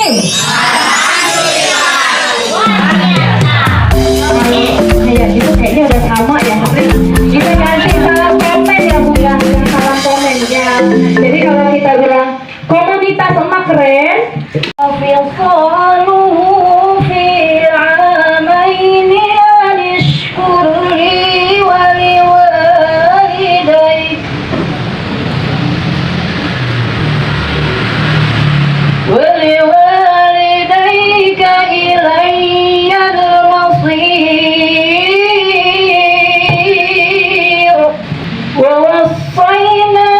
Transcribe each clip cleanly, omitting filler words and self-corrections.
alamin. Kayak gitu kayaknya udah sama ya. Kita ganti salam komen ya Bu ya, yang salam komen ya. Jadi kalau kita bilang komunitas emak keren, fil qaluhu fil amaini anishkurli wa liwalidayk wa liwalidayka ilayyal masir wa wassayna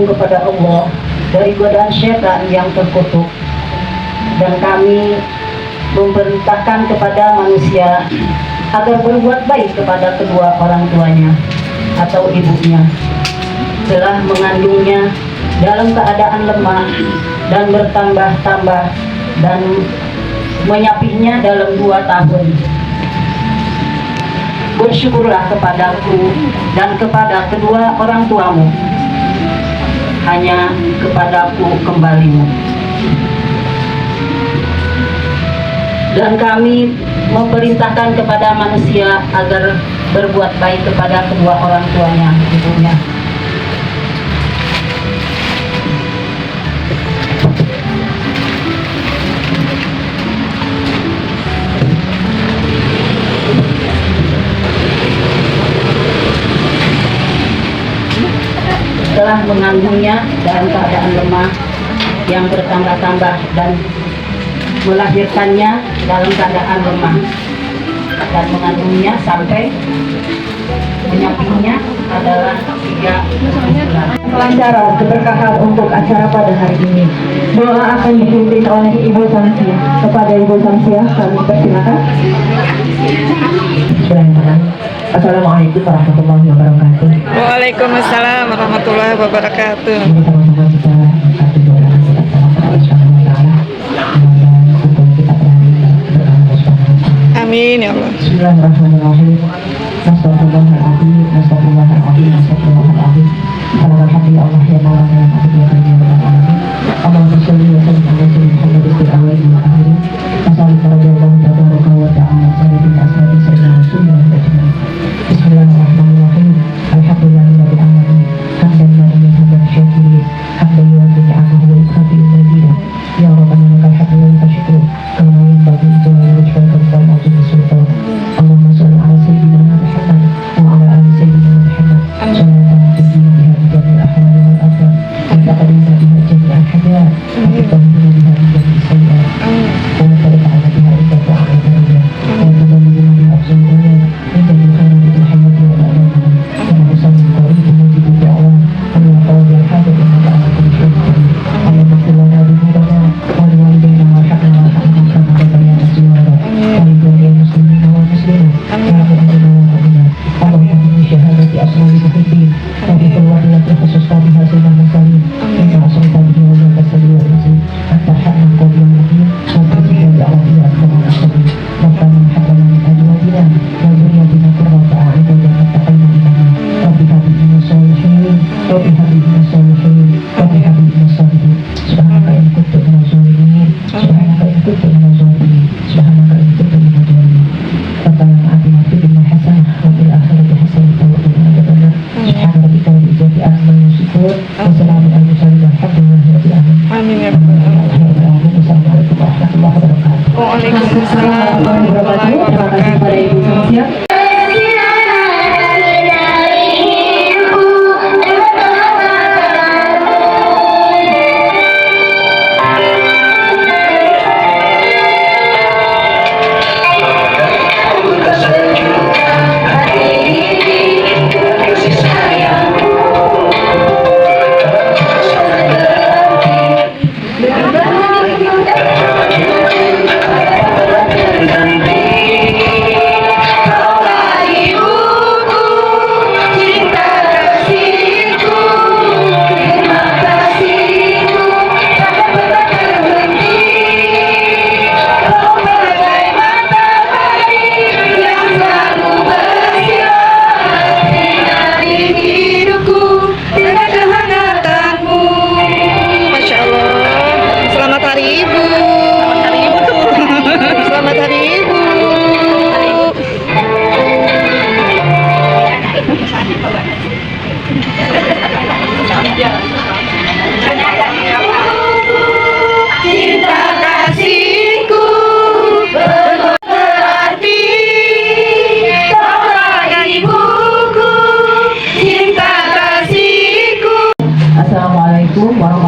kepada Allah dari godaan syaitan yang terkutuk, dan kami memerintahkan kepada manusia agar berbuat baik kepada kedua orang tuanya atau ibunya, telah mengandungnya dalam keadaan lemah dan bertambah-tambah, dan menyapihnya dalam 2 tahun. Bersyukurlah kepadaku dan kepada kedua orang tuamu, hanya kepadaku kembalimu. Dan kami memerintahkan kepada manusia agar berbuat baik kepada kedua orang tuanya, ibunya. Telah mengandungnya dalam keadaan lemah yang bertambah-tambah, dan melahirkannya dalam keadaan lemah, dan mengandungnya sampai menyapihnya adalah 3 bulan. Kelancaran, keberkahan untuk acara pada hari ini. Doa akan dipimpin oleh Ibu Samsia. Kepada Ibu Samsia kami persilakan. Assalamualaikum warahmatullahi wabarakatuh. Waalaikumsalam warahmatullahi wabarakatuh. Ini sama-sama kita satu doa kita sama Subhanahu wa taala. Semoga untuk kita berani beramal Subhanahu wa taala. Amin ya Allah. Bismillahirrahmanirrahim. Astagfirullahaladzim, astagfirullahaladzim, astagfirullahaladzim. Salawat hati Allah ya Maulana ya Nabi ya Karim ya Rabbal Alamin. Allahumma sholli wa sallim ala sayyidina Muhammad fil awwalin wal akhirin. Wassallallahu tabaraka wa ta'ala sayyidina ashabi sayyidina Rasulullah ajmain. Bismillahirrahmanirrahim. Alhamdulillahirabbil alamin. Hamdan lillahi hamdan syakirin. Hamdan yuwaffi ni'amahu wa yukafi mazidah. Ya Rabbana lakal hamdu wa syukru. Kama yanbaghi li jalali wajhika wa karimati sultan. Allahumma sholli ala sayyidina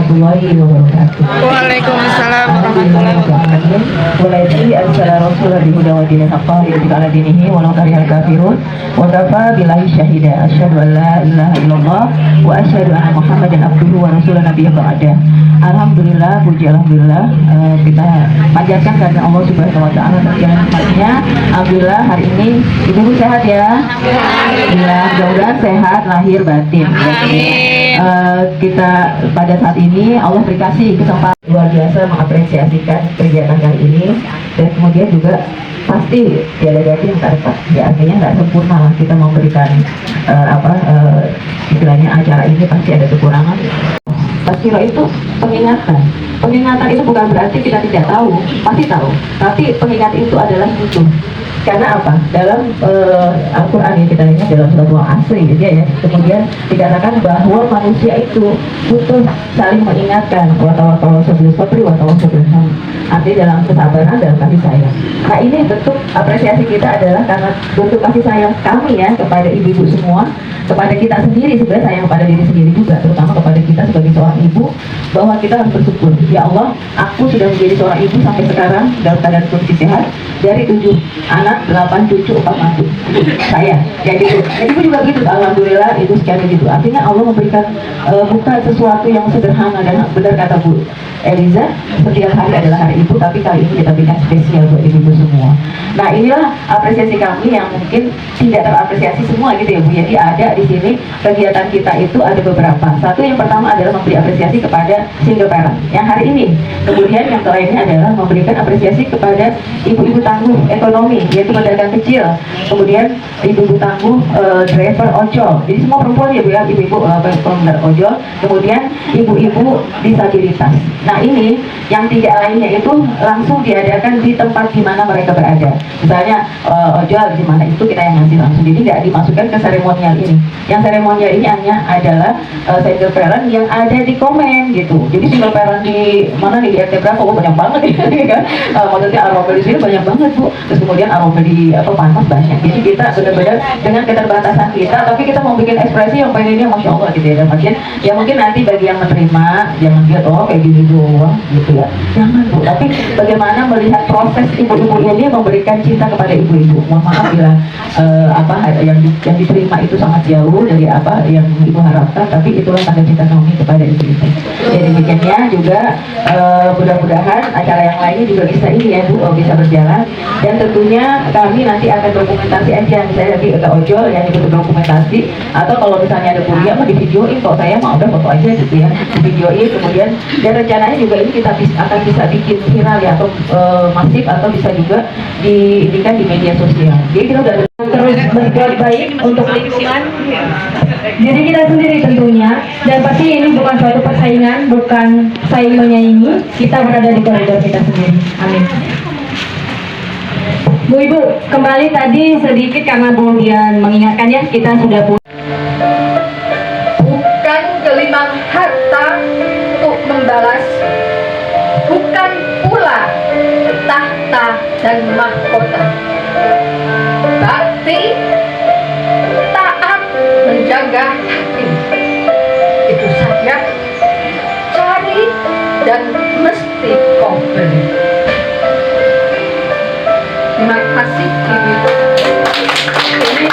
warahmatullahi wabarakatuh. Waalaikumsalam warahmatullahi wabarakatuh. Walaiti arsala rasulah bihuda wa dinil haqqa liyudhhira ala dinihi walau karihal kafirun wa kafa billahi syahida asyhadu an la ilaha illallah wa asyhadu anna muhammadan abduhu wa rasuluh nabiyya ba'da. Alhamdulillah, puji alhamdulillah, kita panjatkan kepada Allah Subhanahu wa taala segala nikmatnya. Alhamdulillah hari ini ibu sehat ya. Alhamdulillah, mudah-mudahan sehat lahir batin. Amin. Kita pada saat ini Allah beri kesempatan luar biasa mengapresiasikan kegiatan kali ini, dan kemudian juga pasti tiada ganti yang tak dapat, ya artinya nggak sempurna lah kita memberikan istilahnya acara ini pasti ada kekurangan. Tazkirah itu pengingat itu bukan berarti kita tidak tahu, pasti tahu, tapi pengingat itu adalah itu. Karena apa? Dalam Al-Quran yang kita lihat dalam surat Al-Asri gitu ya, kemudian dikatakan bahwa manusia itu butuh saling mengingatkan, watawatawal sebelum sabri, watawal sebelum ham. Artinya dalam kesabaran, dalam kasih sayang. Nah ini bentuk apresiasi kita adalah karena bentuk kasih sayang kami ya kepada ibu-ibu semua, kepada kita sendiri, sebenarnya sayang kepada diri sendiri juga, terutama kepada kita sebagai seorang ibu, bahwa kita harus bersyukur. Ya Allah, aku sudah menjadi seorang ibu sampai sekarang dalam keadaan kondisi sehat, dari 7 anak, 8 cucu, 4 mantu saya, ya gitu. Jadi ibu juga gitu, alhamdulillah itu sekian gitu. Artinya Allah memberikan bukan sesuatu yang sederhana, dan benar kata Bu Eliza, setiap hari adalah hari ibu, tapi kali ini kita berikan spesial buat ibu-ibu semua. Nah inilah apresiasi kami yang mungkin tidak terapresiasi semua gitu ya Bu. Jadi ada di sini kegiatan kita itu ada beberapa. Satu yang pertama adalah memberi apresiasi kepada single parent yang hari ini. Kemudian yang lainnya adalah memberikan apresiasi kepada ibu-ibu tangguh ekonomi, yaitu pedagang kecil. Kemudian ibu-ibu tangguh driver ojol. Jadi semua perempuan ya Bu ya, ibu-ibu pengendara ojol. Kemudian ibu-ibu disabilitas. Nah ini yang tidak lainnya itu langsung diadakan di tempat di mana mereka berada. Misalnya ojol di mana itu kita yang ngasih langsung. Jadi nggak dimasukkan ke seremonial ini. Yang seremonial ini hanya adalah single parent yang ada di komen gitu. Jadi single parent di mana nih, di RT berapa? Oh banyak banget ya kan. Maksudnya aromel di sini banyak banget Bu. Terus kemudian aromel di Panmas banyak. Jadi kita benar-benar dengan keterbatasan kita, tapi kita mau bikin ekspresi yang pengennya masya Allah gitu ya. Dan makin ya mungkin nanti bagi yang menerima jangan lihat oh kayak gini doang gitu ya. Jangan Bu. Tapi bagaimana melihat proses ibu-ibu ini memberikan cinta kepada ibu-ibu. Mohon maaf bila yang diterima itu sangat jauh dari apa yang ibu harapkan, tapi itulah tanda cinta kami kepada ibu-ibu. Jadi demikiannya juga mudah-mudahan acara yang lainnya juga bisa ini ya Bu, bisa berjalan. Dan tentunya kami nanti akan dokumentasi aja, misalnya nanti ke ojol yang ikut dokumentasi, atau kalau misalnya ada kuliah mau di videoin, kalau saya mau udah foto aja gitu ya, di videoin. Kemudian dan rencananya juga ini kita akan bisa bikin viral ya, atau masif, atau bisa juga diizinkan di media sosial. Jadi kita udah terus berbuat baik untuk lingkungan diri kita sendiri tentunya, dan pasti ini bukan suatu persaingan, bukan saing menyaingi, kita berada di koridor kita sendiri. Amin. Bu Ibu, kembali tadi sedikit karena Bu Dian mengingatkan ya, kita sudah Bukan gelimang harta untuk membalas, bukan pula tahta dan mahkota. Bakti, taat, menjaga hati, itu saja. Cari dan mesti kau beli. Terima kasih Ibu. Ini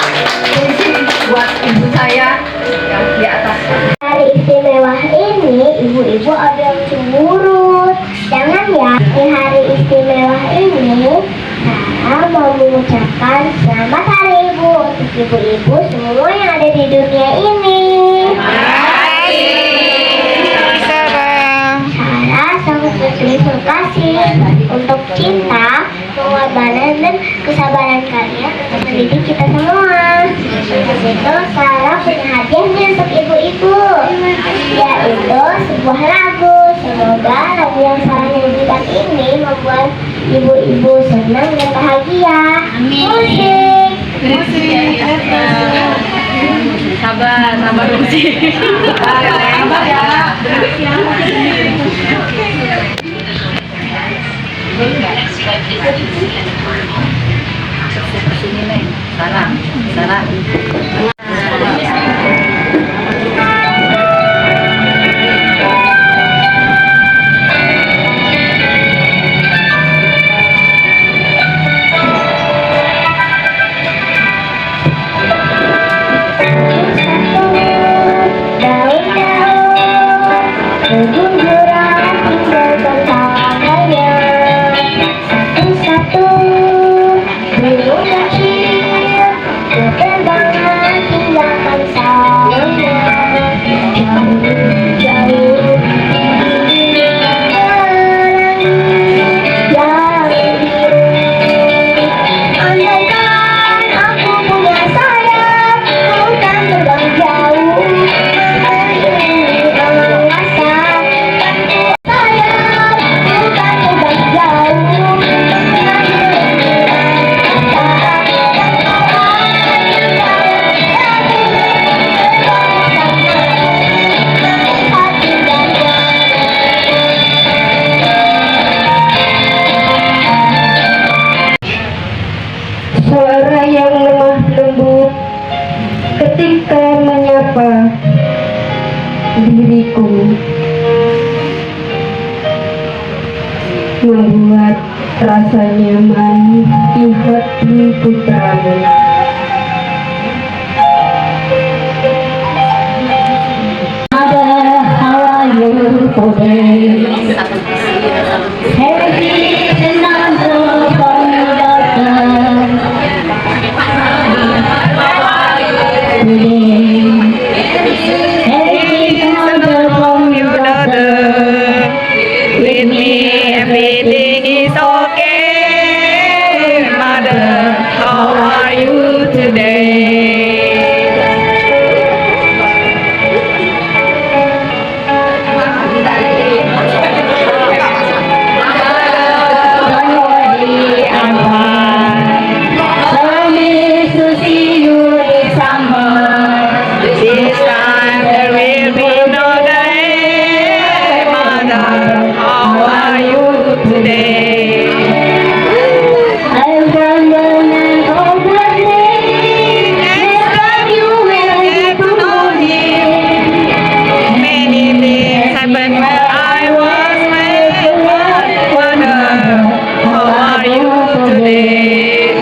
puisi buat ibu saya yang di atas. Hari istimewa ini ibu-ibu ada yang cemburu. Jangan ya. Di hari istimewa ini saya mau mengucapkan selamat hari ibu untuk ibu-ibu semua yang ada di dunia ini. Saya sangat berterima kasih untuk cinta, pengorbanan, dan kesabaran kalian untuk mendidik kita semua. Itu Sarah punya hadiah nih untuk ibu-ibu, yaitu sebuah lagu. Semoga lagu yang Sarah nyanyikan ini membuat ibu-ibu senang dan bahagia. Musik. Sabar Rusi. Sabar ya. ketika menyapa diriku, membuat rasa nyaman di hati putramu. Ada hawayu today. Happy another from your daughter. With me, everything is okay. Mother, how are you today? Don't worry, I'm fine. Promise to see you this summer. This time there will be no day. Mother, how are you today? I've done the man of the day. Next time you will get to know him. Many things happened when I was with Mother, how are you today?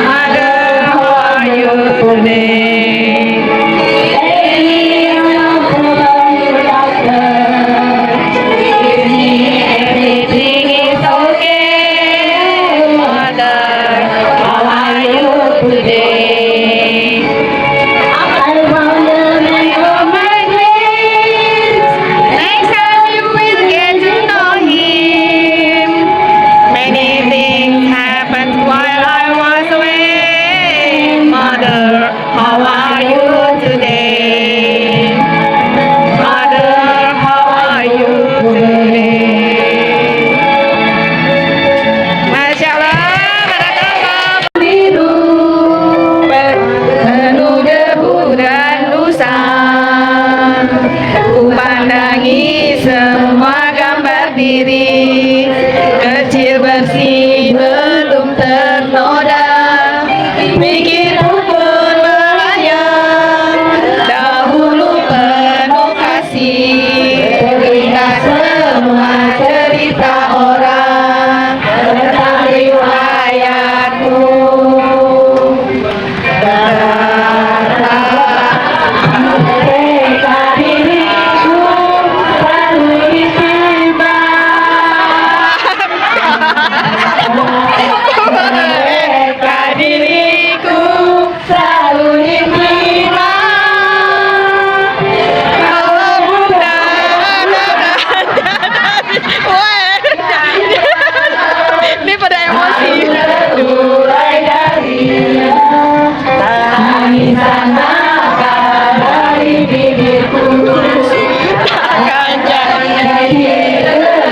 Mother, how are you today? Everything is okay. Mother, how are you today? Next time you will get to know him. Many things happened while I was away. Mother, how are you today? Mother, how are you today? Masya Allah, barakallah. Biru penuh debu dan lusa. Ku pandangi semua gambar diri, kecil bersih belum ternoda. Pikirku pun melayang, dahulu penuh kasih. Teringat semua cerita orang tentang riwayatku. Mereka diriku selalu diterima. Mereka diriku selalu diterima. Kalau muda ini pada emosi. Mulai dari tangisan mata dari bibirku akan jadi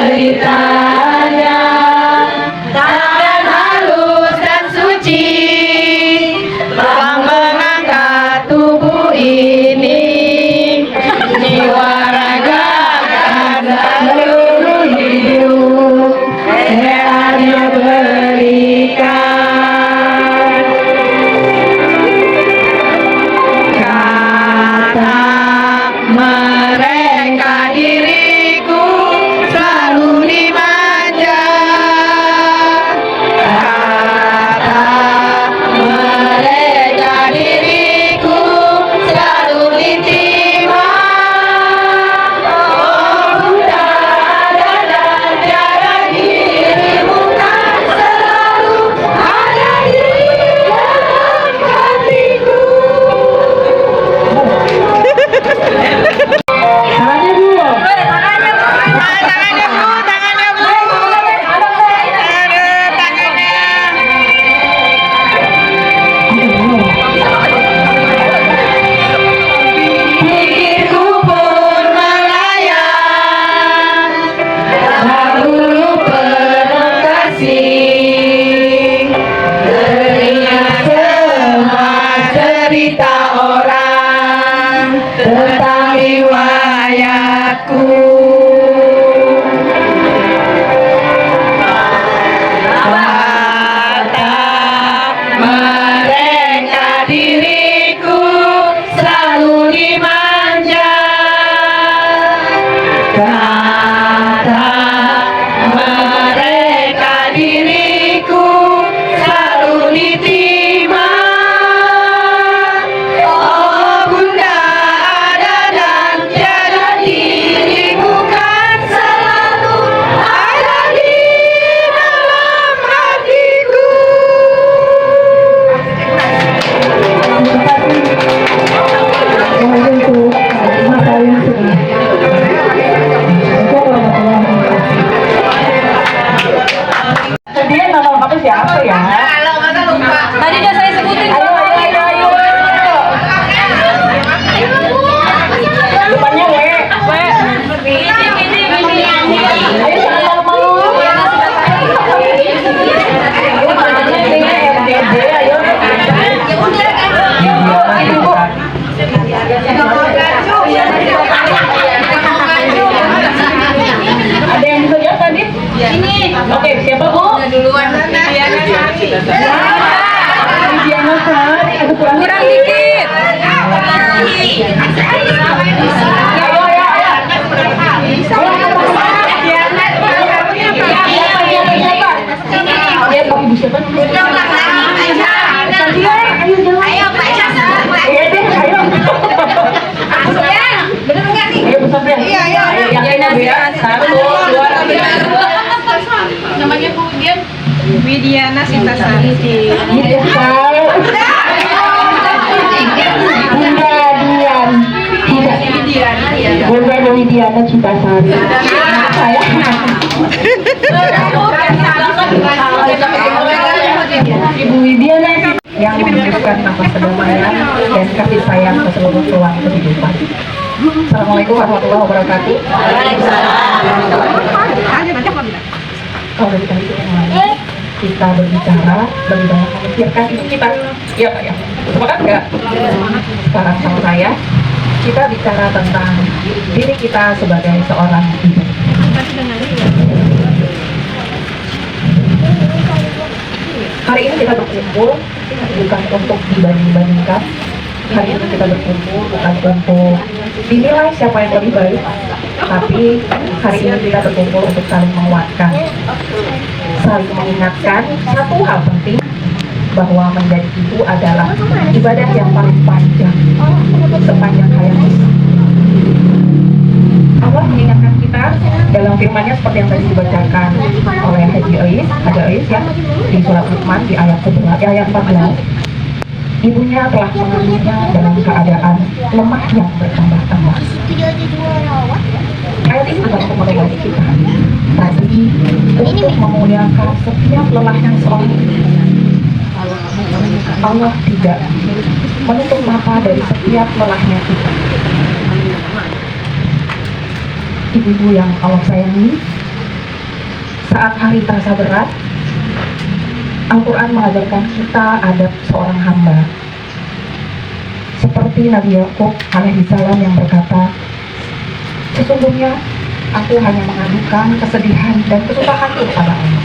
deritanya. Tangan halus dan suci telah mengangkat tubuh ini. Jiwa raga dan seluruh hidup hanya berikan. Kata mereka diriku selalu dimanja. Kata mereka diriku selalu diterima. Oh Bunda, dalam tiada dirimu kan selalu ada di dalam hatiku. Tangannya dulu. Tangannya bu, tangannya bu. Aduh, tangannya. Pikirku pun melayang, dahulu penuh kasih. Teringat semua cerita orang tentang riwayat. aku. Kata mereka diriku selalu dimanja. Kata mereka diriku selalu diterima. Oh bunda ada dan tiada, dirimu kan selalu ada di dalam hatiku. Dia nama lengkapnya siapa ya? Tadi udah saya sebutin. Ayo. Depannya W. Ayo jangan malu-malu. Ada yang bisa jawab tadi? Oke, siapa Bu? Diana Sari. Aduh, kurang Dikit. Ya, Pak Ibu siapa? Ayo, Pak Sasar. Ayo deh, ayo. Ayo, Bu Sofyan. Yang ini ya. 1, 2, 3. Namanya Bu Dian. Widiana Sintasari. Gitu tahu. Bunda Dian. Bunda Widiana Cintasari. Saya. Ibu Widiana yang memberikan nafas kedamaian dan kasih sayang ke seluruh tulang kehidupan. Assalamualaikum warahmatullahi wabarakatuh. Kalau dari tadi kita berbicara lebih banyak memikirkan ibu kita. Iya Pak ya. Sepakat nggak? Sekarang sama saya kita bicara tentang diri kita sebagai seorang ibu. Hari ini kita berkumpul bukan untuk dibanding-bandingkan. Hari ini kita berkumpul bukan untuk dinilai siapa yang lebih baik, tapi hari ini kita berkumpul untuk saling menguatkan, saling mengingatkan satu hal penting, bahwa menjadi ibu adalah ibadah yang paling panjang sepanjang hayat kita. Allah mengingatkan kita dalam firman-Nya seperti yang tadi dibacakan oleh Haji Ais, ya, di surat Luqman di ayat 14. Ibunya telah mengandungnya dalam keadaan lemah yang bertambah-tambah. Ayat ini bukan untuk menolong kita, tapi untuk memuliakan setiap lelahnya seorang ibu. Allah tidak menutup mata dari setiap lelahnya kita. Ibu-ibu yang Allah sayangi, saat hari terasa berat, Al-Quran mengajarkan kita adab seorang hamba. Seperti Nabi Yakub alaihissalam yang berkata, sesungguhnya aku hanya mengadukan kesedihan dan kesusahanku kepada Allah.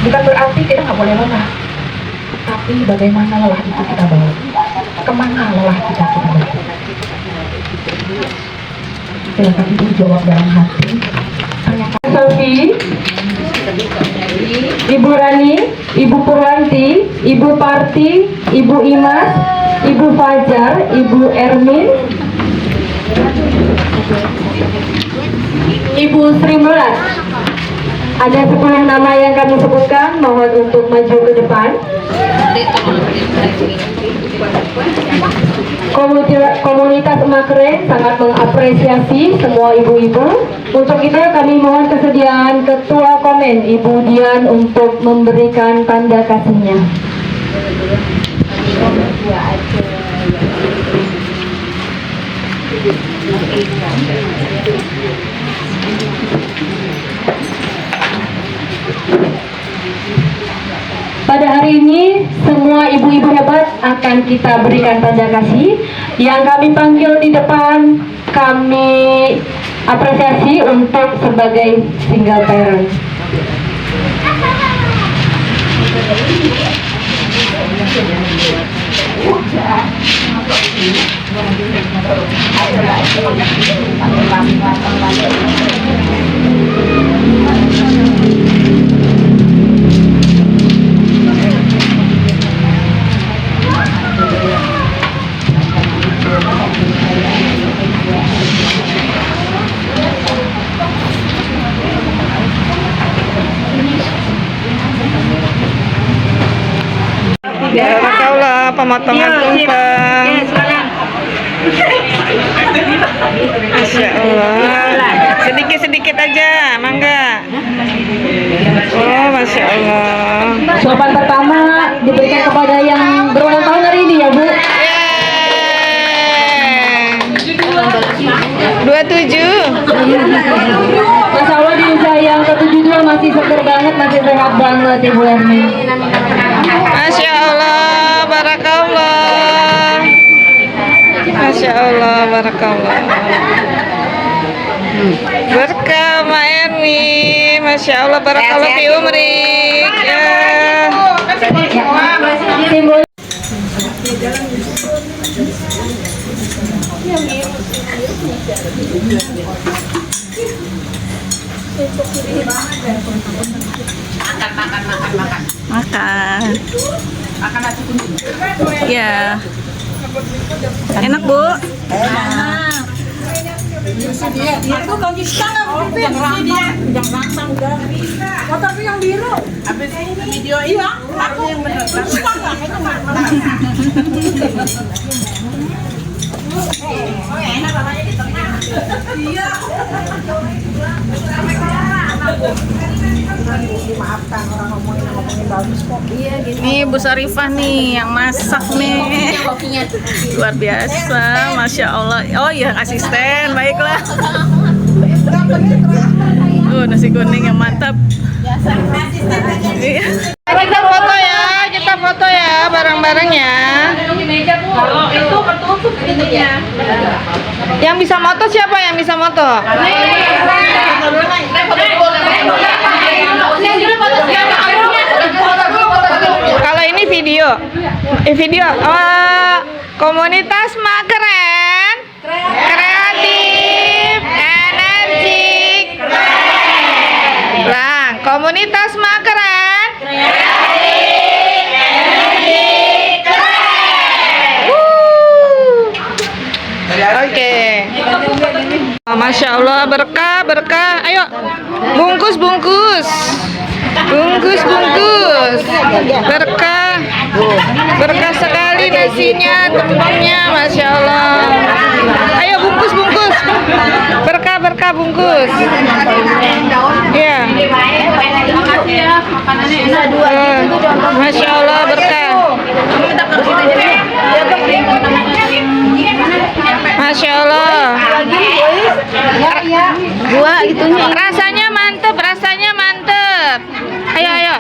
Bukan berarti kita nggak boleh lelah, tapi bagaimana lelah itu kita bawa, kemana lelah kita bawa. Silakan ibu jawab dalam hati. Sofi, Ibu Rani, Ibu Purwanti, Ibu Parti, Ibu Imas, Ibu Fajar, Ibu Ermin, Ibu Sri Mulat. Ada 10 nama yang kami sebutkan, mohon untuk maju ke depan. Komunitas Makre sangat mengapresiasi semua ibu-ibu. Untuk itu kami mohon kesediaan Ketua Komen Ibu Dian untuk memberikan tanda kasihnya. Pada hari ini, semua ibu-ibu hebat akan kita berikan tanda kasih. Yang kami panggil di depan kami apresiasi untuk sebagai single parent. Barakallah pemotongan tumpeng. Masya Allah. Sedikit-sedikit aja, mangga. Oh, Masya Allah. Suapan pertama diberikan kepada yang berulang tahun hari ini ya Bu. Yeay. 27. Masya Allah di usia yang ke-72 masih seger banget, masih sehat banget Ibu Erni. Masya Allah, barakallah. Masya Allah, barakallah. Berkah Ma Erni, Masya Allah, barakallah fi umrik. Ya. Simbol Makan. Ya. Enak Bu. Nih Bu Sarifah nih yang masak nih. Luar biasa, Masya Allah. Oh iya asisten, baiklah. Nasi kuning yang mantap. Iya. Kita foto ya bareng-barengnya. Yang bisa moto siapa yang bisa moto? Kalau ini video, komunitas Mak Keren, kreatif, energik, komunitas Mak Keren, kreatif, energik, Oke. Masya Allah, berkah. Ayo, bungkus. Berkah sekali nasinya, tumpengnya, Masya Allah. Ayo bungkus. Berkah bungkus. Iya. Masya Allah, berkah. Masya Allah. Rasanya mantep. Ayo.